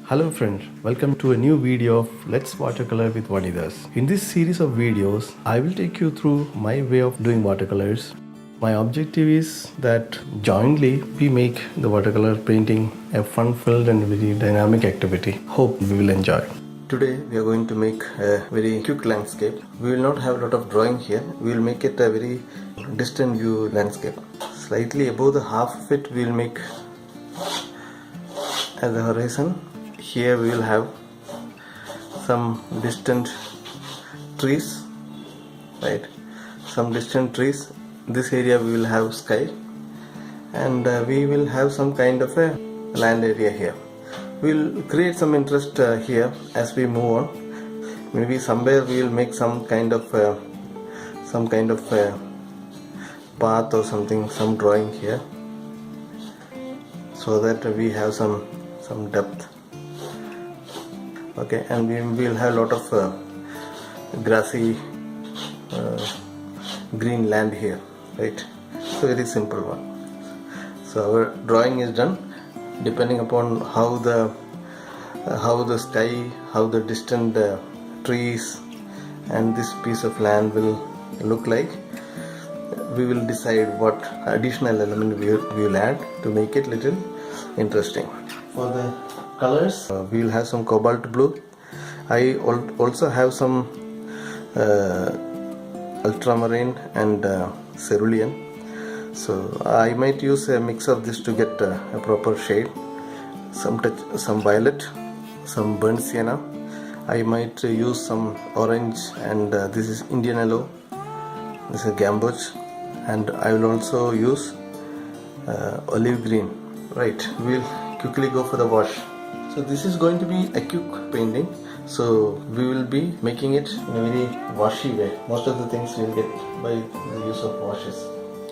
Hello friends, welcome to a new video of Let's Watercolor with Vanidas. In this series of videos, I will take you through my way of doing watercolors. My objective is that jointly we make the watercolor painting a fun-filled and very dynamic activity. Hope we will enjoy. Today we are going to make a very quick landscape. We will not have a lot of drawing here. We will make it a very distant view landscape. Slightly above the half of it we will make as the horizon. Here we will have some distant trees, right? Some distant trees. This area we will have sky, and we will have some kind of a land area here. We will create some interest here as we move on. Maybe somewhere we will make some kind of path or something, some drawing here, so that we have some depth. Okay, and we will have a lot of grassy green land here, right? It's a very simple one. So our drawing is done. Depending upon how the sky, how the distant trees and this piece of land will look like, we will decide what additional element we will add to make it little interesting. For the colors, we will have some cobalt blue. I also have some ultramarine and cerulean, so I might use a mix of this to get a proper shade. Some violet, some burnt sienna. I might use some orange, and this is Indian yellow, this is gamboge, and I will also use olive green. Right, we'll quickly go for the wash. So this is going to be a quick painting, so we will be making it in a very washy way. Most of the things we will get by the use of washes.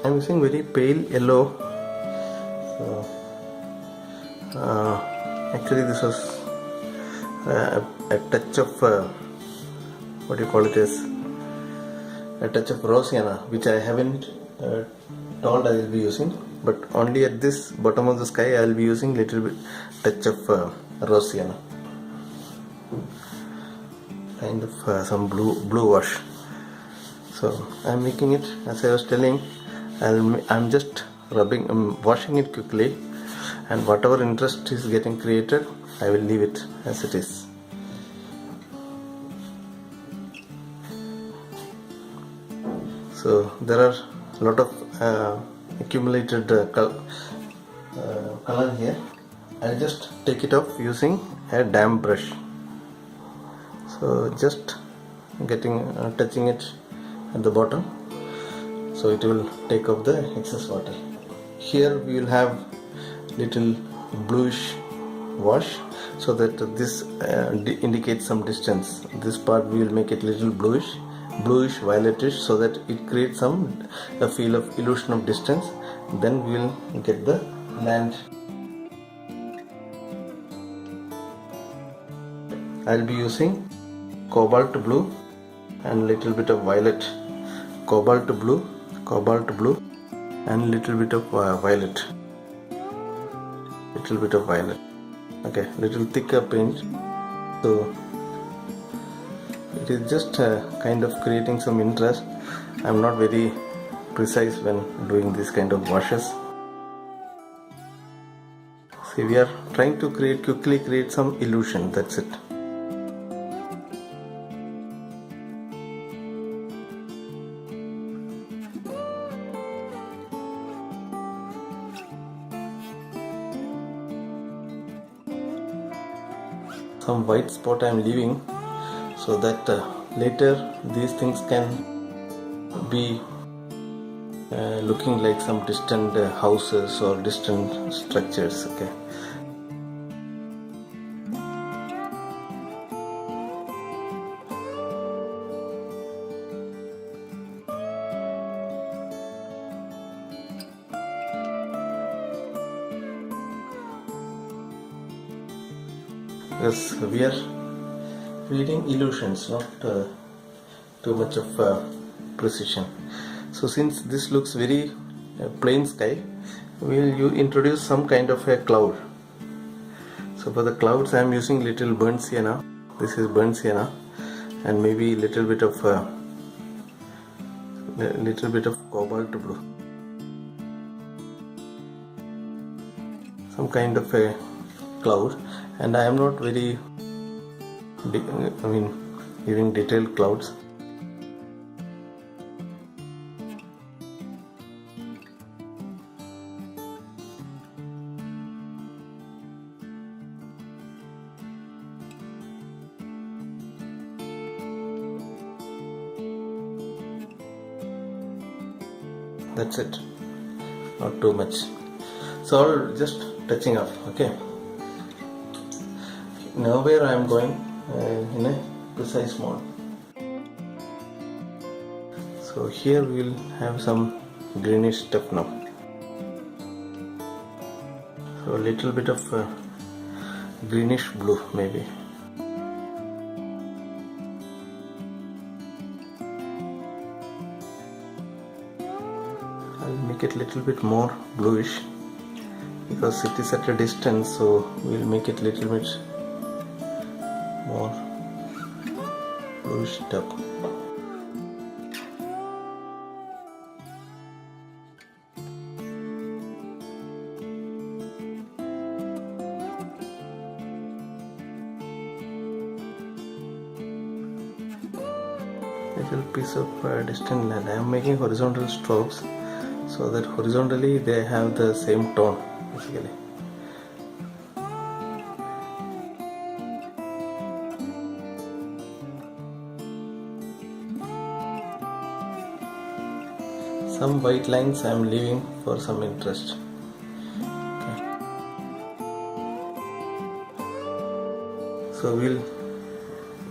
I am using very pale yellow. So actually this was a touch of what do you call it, is a touch of raw sienna, which I haven't told I will be using, but only at this bottom of the sky I will be using little bit touch of raw sienna, kind of some blue wash. So I am making it, as I was telling, I'm just washing it quickly, and whatever interest is getting created, I will leave it as it is. So there are a lot of accumulated color here. I'll just take it off using a damp brush. So just touching it at the bottom, so it will take off the excess water. Here we will have little bluish wash, so that this indicates some distance. This part we will make it little bluish violetish, so that it creates a feel of illusion of distance. Then we will get the land. I will be using cobalt blue and little bit of violet. Cobalt blue and little bit of violet. Okay, little thicker paint. So it is just kind of creating some interest. I am not very precise when doing this kind of washes. See, we are trying to quickly create some illusion, that's it. Some white spot I am leaving, so that later these things can be looking like some distant houses or distant structures. Okay. Yes, we are creating illusions, not too much of precision. So since this looks very plain sky, we will introduce some kind of a cloud. So for the clouds I am using little burnt sienna. This is burnt sienna and maybe little bit of cobalt blue. Some kind of a cloud, and I am not very giving detailed clouds. That's it, not too much. So all just touching up. Okay, now where I am going in a precise mode. So here we will have some greenish stuff now. So a little bit of greenish blue maybe. I'll make it a little bit more bluish because it is at a distance, so we'll make it a little bit more bluish up. Little piece of distant land. I am making horizontal strokes so that horizontally they have the same tone basically. Some white lines I am leaving for some interest. Okay. So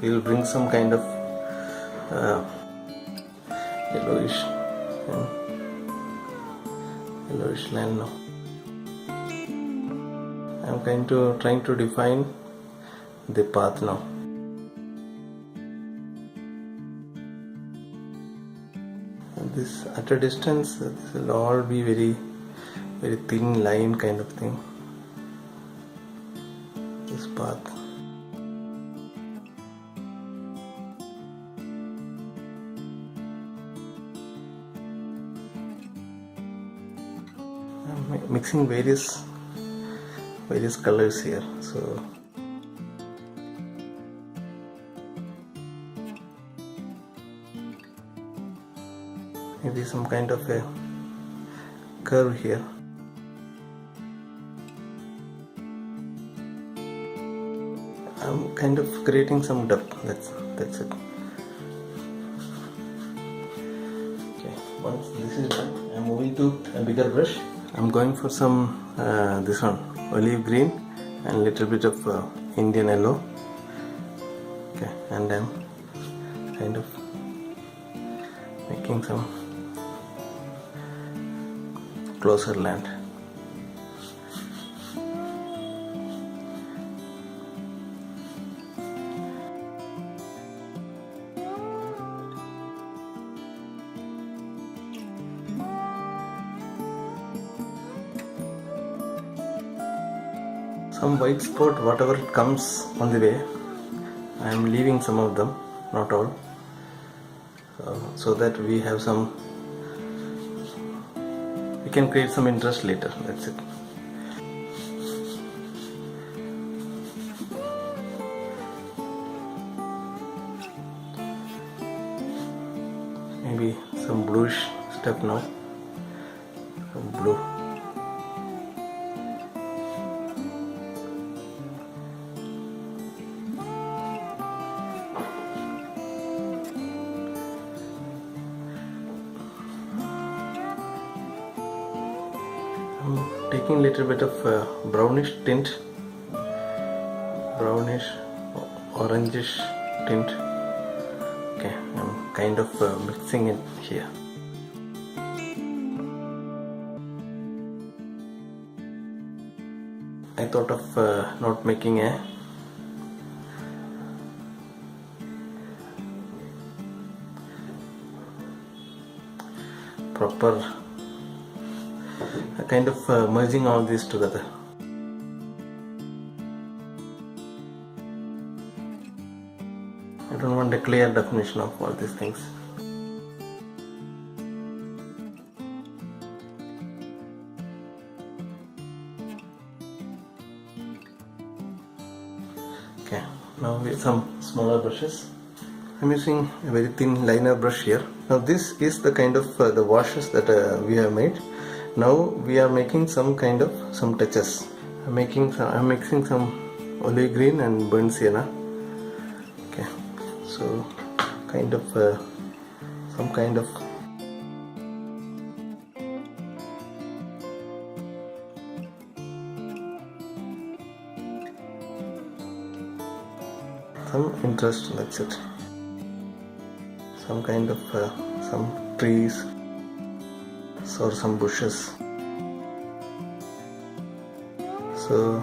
we'll bring some kind of yellowish line now. I'm trying to define the path now. And this at a distance, this will all be very thin line kind of thing. This path. I'm mixing various colors here, so maybe some kind of a curve here. I'm kind of creating some depth. That's it. Okay, once this is done, I'm moving to a bigger brush. I'm going for some this one, olive green and little bit of Indian yellow. Okay, and I'm kind of making some closer land. Some white spot, whatever it comes on the way, I am leaving some of them, not all, so that we have some, we can create some interest later. That's it. Maybe some bluish stuff now, some blue. I'm taking a little bit of brownish tint, brownish orangish tint. Okay, I'm kind of mixing it here. I thought of not making a proper kind of merging all these together. I don't want a clear definition of all these things. Okay, now with some smaller brushes. I'm using a very thin liner brush here. Now this is the kind of the washes that we have made. Now we are making some kind of some touches. I'm mixing some olive green and burnt sienna. Okay, so kind of some kind of some interest, that's it. Some kind of some trees or some bushes. So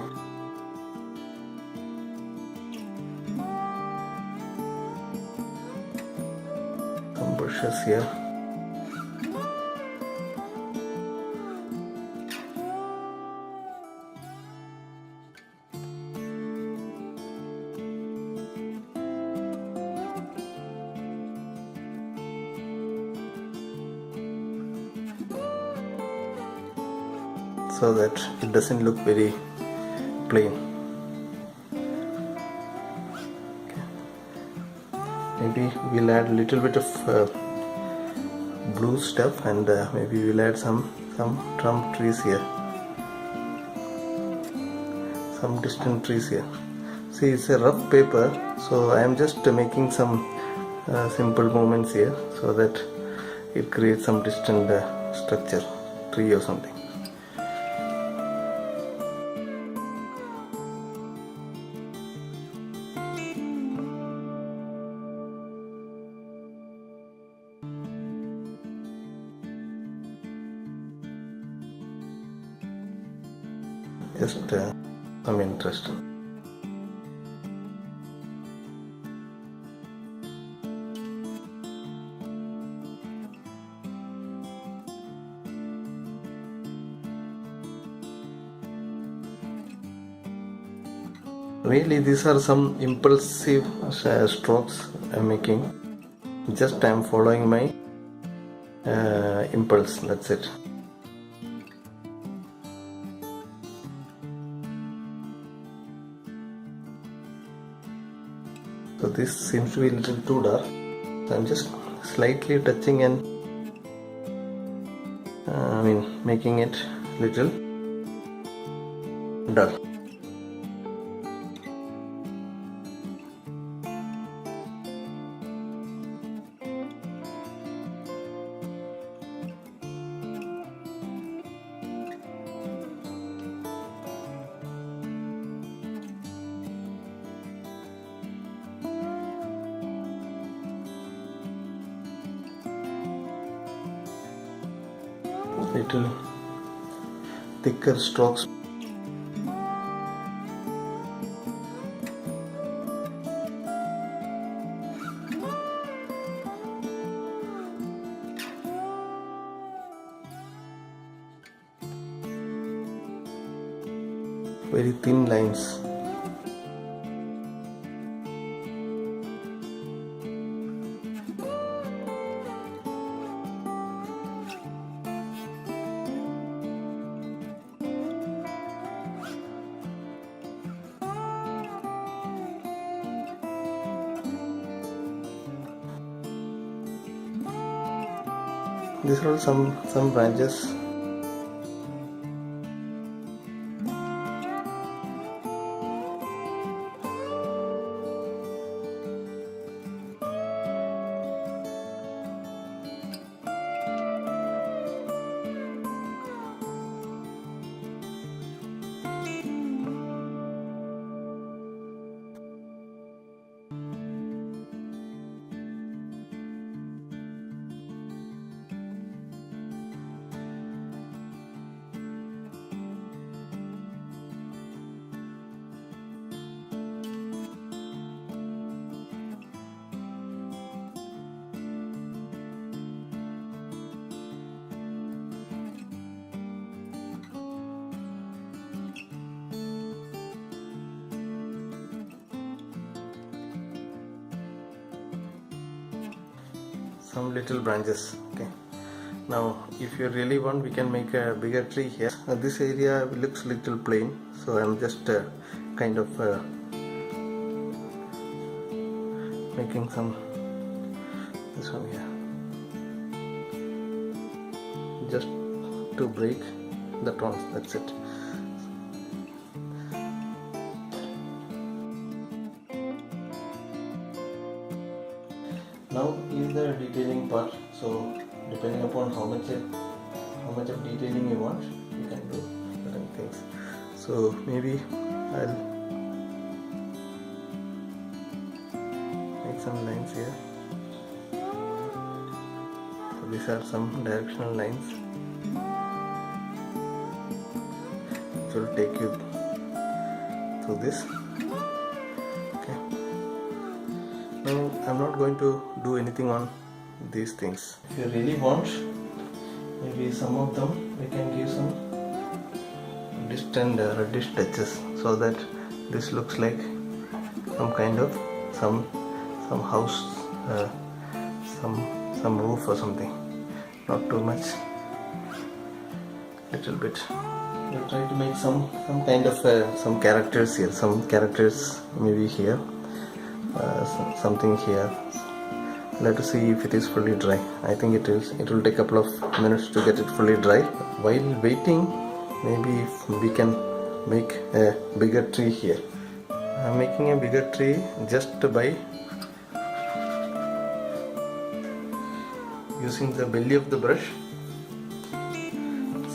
some bushes here. So that it doesn't look very plain. Okay. Maybe we'll add a little bit of blue stuff, and maybe we'll add some trunk trees here, some distant trees here. See, it's a rough paper, so I am just making some simple movements here so that it creates some distant structure, tree or something. Just some interest. Really, these are some impulsive strokes I'm making. Just I'm following my impulse, that's it. So this seems to be a little too dark, so I'm just slightly touching and making it little dull. Little thicker strokes. Very thin lines. These are all some branches. some little branches. Okay, now if you really want, we can make a bigger tree here. This area looks little plain, so I'm just kind of making some this one here, just to break the tones, that's it. Now is the detailing part, so depending upon how much of detailing you want, you can do certain things. So maybe I'll make some lines here. So these are some directional lines which will take you through this. Okay. Now I'm not going to do anything on these things. If you really want, maybe some of them we can give some distant reddish touches, so that this looks like some kind of some house, some roof or something. Not too much, little bit. We'll try to make some kind of some characters here, some characters maybe here, something here. We'll have to see if it is fully dry. I think it is. It will take a couple of minutes to get it fully dry. While waiting, maybe we can make a bigger tree here. I'm making a bigger tree just by using the belly of the brush,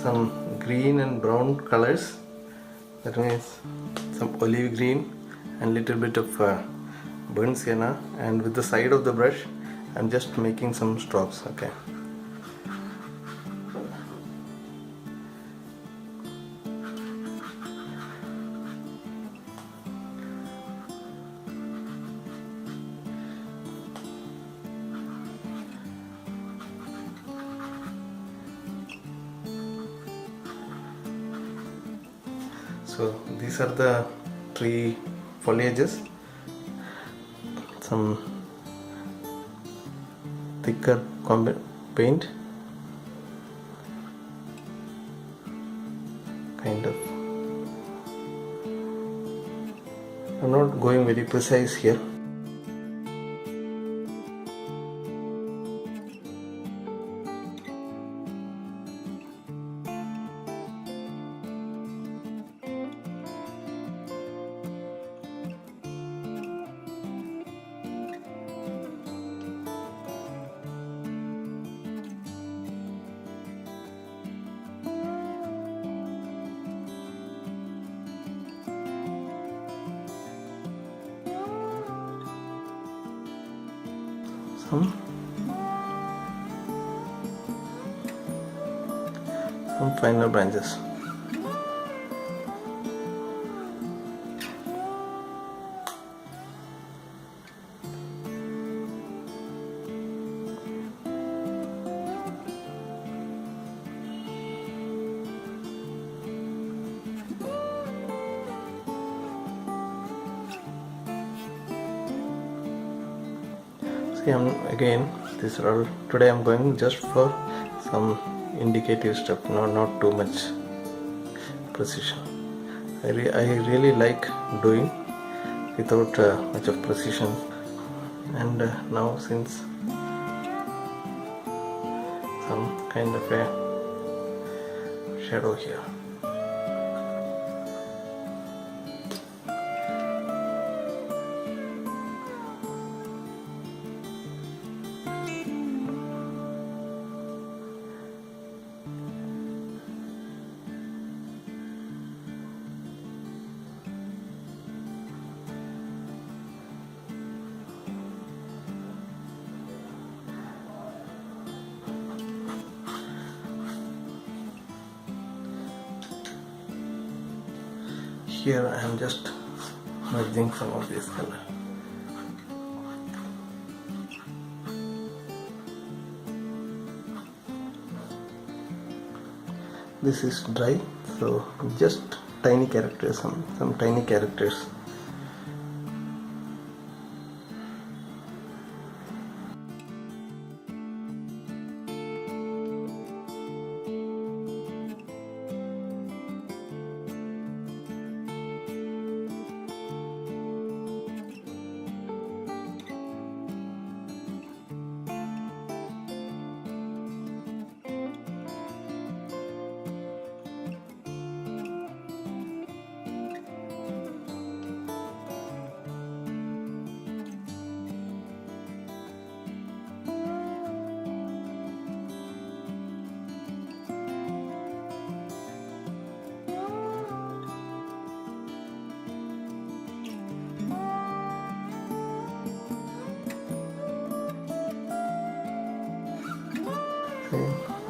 some green and brown colors, that means some olive green and little bit of burnt sienna, and with the side of the brush I'm just making some strokes. Okay. So these are the tree foliages, some thicker paint, kind of. I'm not going very precise here. Some finer branches. Again, this are all. Today I'm going just for some indicative stuff, not too much precision. I really like doing without much of precision. And now, since some kind of a shadow here. Here I am just merging some of this color. This is dry, so just tiny characters, some tiny characters.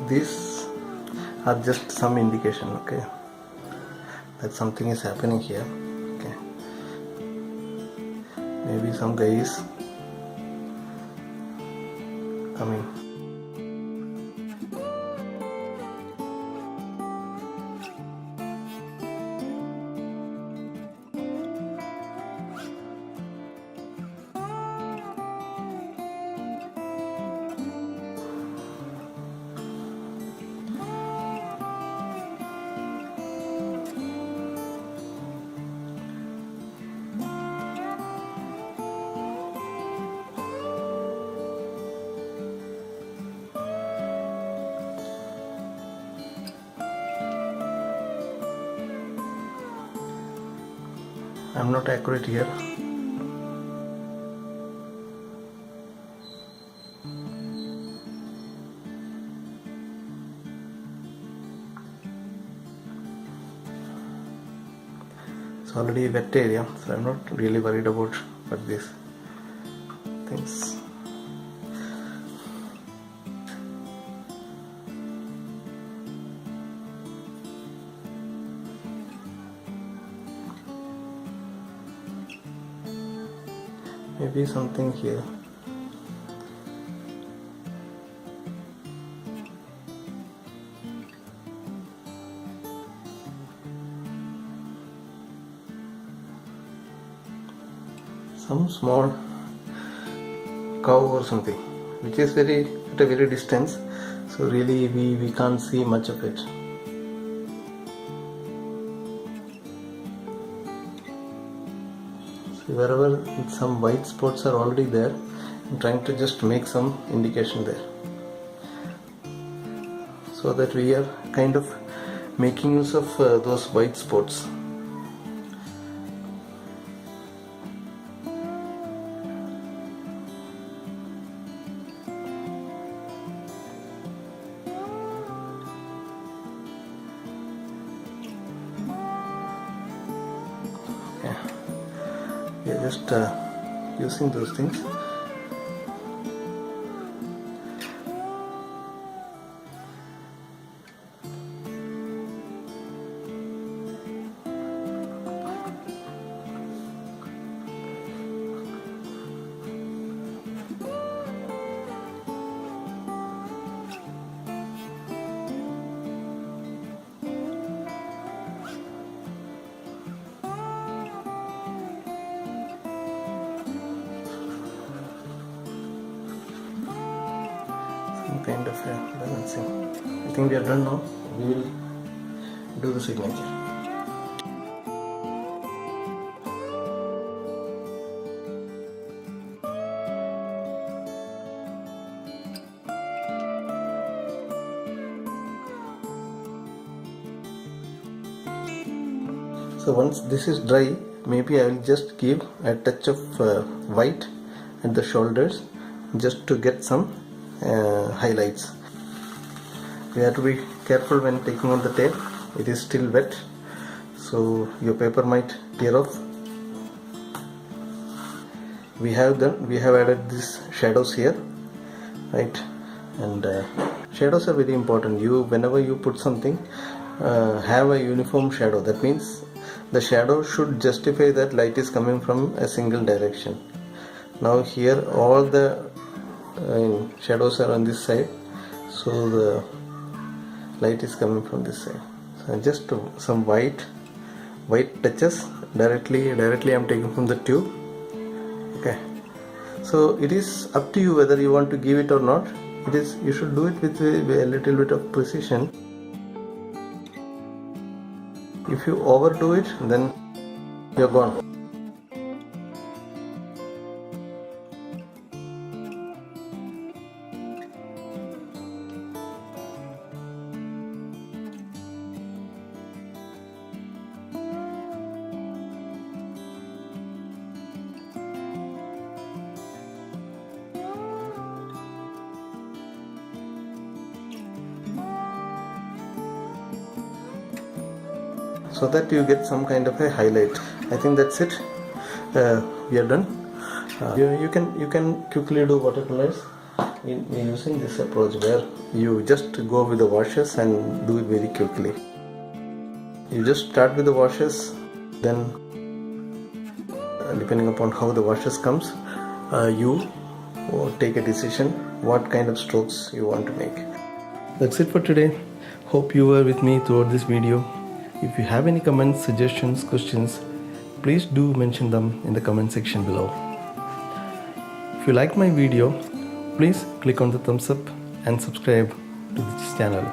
these are just some indication, okay, that something is happening here. Okay, maybe some guy is coming. I'm not accurate here. It's already a wet area, so I'm not really worried about these things. Maybe something here. Some small cow or something, which is at a very distance, so really we can't see much of it. Wherever some white spots are already there, I'm trying to just make some indication there, so that we are kind of making use of those white spots. We are just using those things. Kind of balancing. I think we are done now. We will do the signature. So once this is dry, maybe I will just give a touch of white at the shoulders, just to get some highlights. We have to be careful when taking on the tape. It is still wet, so your paper might tear off. We have added these shadows here, right? And shadows are very important. Whenever you put something, have a uniform shadow. That means the shadow should justify that light is coming from a single direction. Now here all the shadows are on this side, so the light is coming from this side. So just some white touches directly I'm taking from the tube. Okay, so it is up to you whether you want to give it or not. You should do it with a little bit of precision. If you overdo it, then you're gone. So that you get some kind of a highlight. I think that's it. We are done. You can quickly do watercolors in using this approach where you just go with the washes and do it very quickly. You just start with the washes, then depending upon how the washes comes, you take a decision what kind of strokes you want to make. That's it for today. Hope you were with me throughout this video. If you have any comments, suggestions, questions, please do mention them in the comment section below. If you like my video, please click on the thumbs up and subscribe to this channel.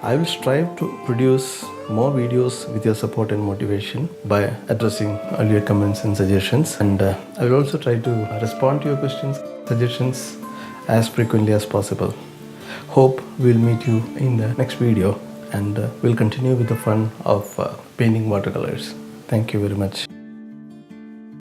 I will strive to produce more videos with your support and motivation by addressing all your comments and suggestions, and I will also try to respond to your questions, suggestions as frequently as possible. Hope we'll meet you in the next video, and we'll continue with the fun of painting watercolors. Thank you very much.